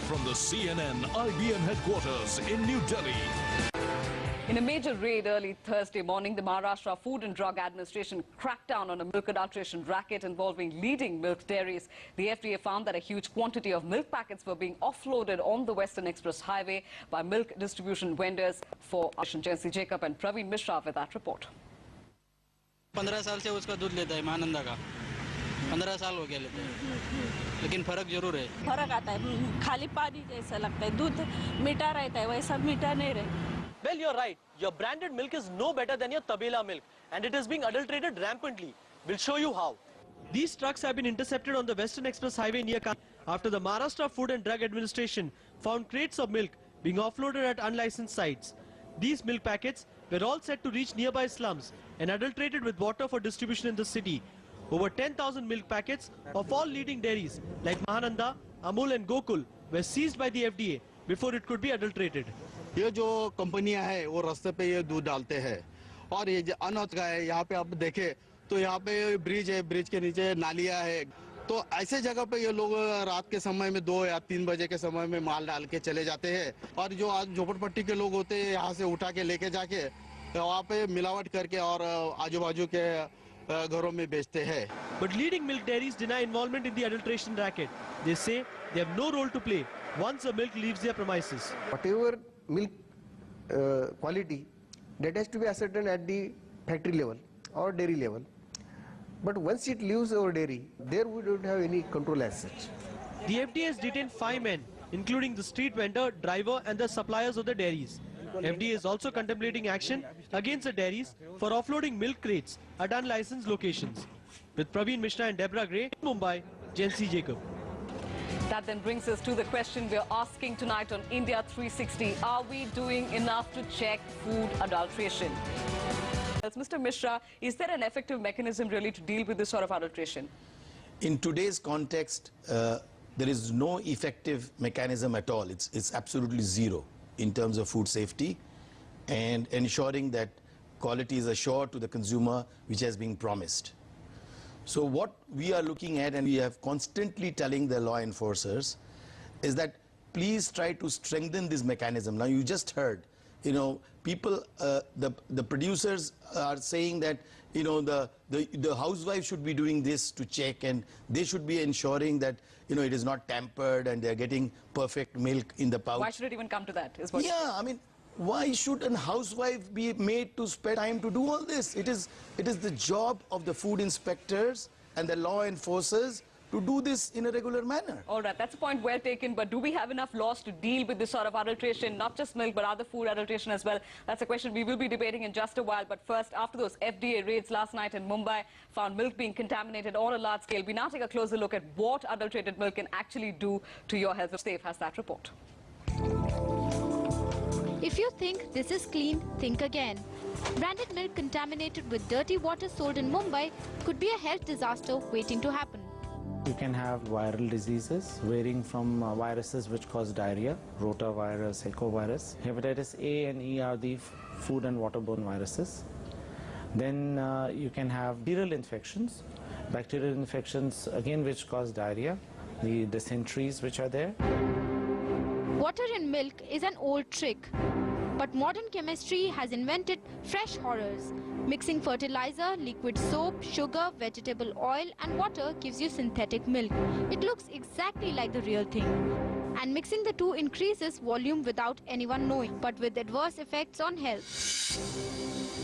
from the CNN IBN headquarters in New Delhi. In a major raid early Thursday morning, the Maharashtra Food and Drug Administration cracked down on a milk adulteration racket involving leading milk dairies. The FDA found that a huge quantity of milk packets were being offloaded on the Western Express Highway by milk distribution vendors. For Jancy Jacob and Praveen Mishra with that report. 15 साल से उसका दूध लेता है महानंदा का 15 साल हो गया लेते हैं लेकिन फर्क जरूर है फर्क आता है खाली पानी जैसा लगता है दूध मीठा रहता है वैसा मीठा नहीं रहता Well, you're right. Your branded milk is no better than your tabela milk, and it is being adulterated rampantly. We'll show you how. These trucks have been intercepted on the Western Express Highway near Kanpur after the Maharashtra Food and Drug Administration found crates of milk being offloaded at unlicensed sites. These milk packets were all set to reach nearby slums and adulterated with water for distribution in the city. Over 10,000 milk packets of all leading dairies like Mahananda, Amul and Gokul were seized by the FDA before it could be adulterated. ये जो कंपनियां हैं वो रास्ते पे ये दूध डालते हैं और ये अनौत का है यहाँ पे आप देखें तो यहाँ पे ब्रिज है ब्रिज के नीचे नालियां है तो ऐसे जगह पे ये लोग रात के समय में 2 या 3 बजे के समय में माल डाल के चले जाते हैं और जो आज झोपड़पट्टी के लोग होते हैं यहाँ से उठा के लेके जाके वहाँ पे मिलावट करके और आजू बाजू के घरों में बेचते हैं. But leading milk dairies deny involvement in the adulteration racket. They say they have no role to play once the milk leaves their premises. Whatever milk quality, that has to be ascertained at the factory level or dairy level. But once it leaves our dairy, there we don't have any control as such. The FDA has detained 5 men, including the street vendor, driver and the suppliers of the dairies. FDA is also contemplating action against the dairies for offloading milk crates at unlicensed locations. With Praveen Mishra and Deborah Gray, in Mumbai, Jancy Jacob. That then brings us to the question we're asking tonight on India 360. Are we doing enough to check food adulteration? Mr. Mishra, is there an effective mechanism really to deal with this sort of adulteration? In today's context, there is no effective mechanism at all. It's absolutely zero in terms of food safety and ensuring that quality is assured to the consumer, which has been promised. So what we are looking at, and we have constantly telling the law enforcers, is that please try to strengthen this mechanism. Now you just heard, you know, people, the producers are saying that, you know, the housewife should be doing this to check, and they should be ensuring that, you know, it is not tampered and they are getting perfect milk in the pouch. Why should it even come to that? Is what I mean, why should a housewife be made to spend time to do all this? It is the job of the food inspectors and the law enforcers to do this in a regular manner. All right, that's a point well taken, but do we have enough laws to deal with this sort of adulteration, not just milk, but other food adulteration as well? That's a question we will be debating in just a while, but first, after those FDA raids last night in Mumbai found milk being contaminated on a large scale, we now take a closer look at what adulterated milk can actually do to your health. Steve has that report. If you think this is clean, think again. Branded milk contaminated with dirty water sold in Mumbai could be a health disaster waiting to happen. You can have viral diseases varying from viruses which cause diarrhea, rotavirus, ecovirus. Hepatitis A and E are the food and waterborne viruses. Then you can have bacterial infections again which cause diarrhea, the dysenteries which are there. Water in milk is an old trick, but modern chemistry has invented fresh horrors. Mixing fertilizer, liquid soap, sugar, vegetable oil and water gives you synthetic milk. It looks exactly like the real thing. And mixing the two increases volume without anyone knowing, but with adverse effects on health.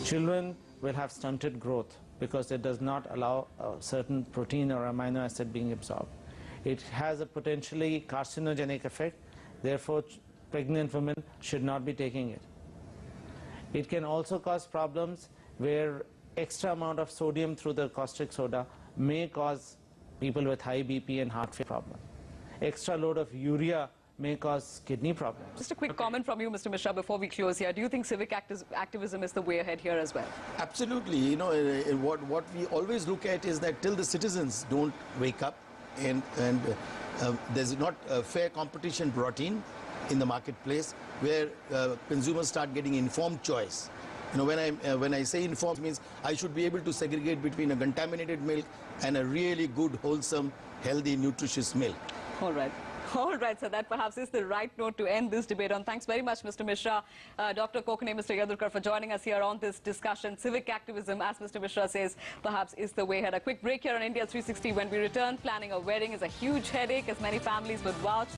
Children will have stunted growth because it does not allow a certain protein or amino acid being absorbed. It has a potentially carcinogenic effect. Therefore, pregnant women should not be taking it. It can also cause problems where extra amount of sodium through the caustic soda may cause people with high BP and heart failure problem. Extra load of urea may cause kidney problems. Just a quick comment from you, Mr. Mishra, before we close here. Do you think civic activism is the way ahead here as well? Absolutely. You know, what we always look at is that till the citizens don't wake up and there's not a fair competition brought in the marketplace where consumers start getting informed choice. You know, when I say informed, means I should be able to segregate between a contaminated milk and a really good, wholesome, healthy, nutritious milk. All right. All right, so that perhaps is the right note to end this debate on. Thanks very much, Mr. Mishra, Dr. Kokane, Mr. Yadurkar, for joining us here on this discussion. Civic activism, as Mr. Mishra says, perhaps is the way ahead. A quick break here on India 360. When we return, planning a wedding is a huge headache, as many families would vouch.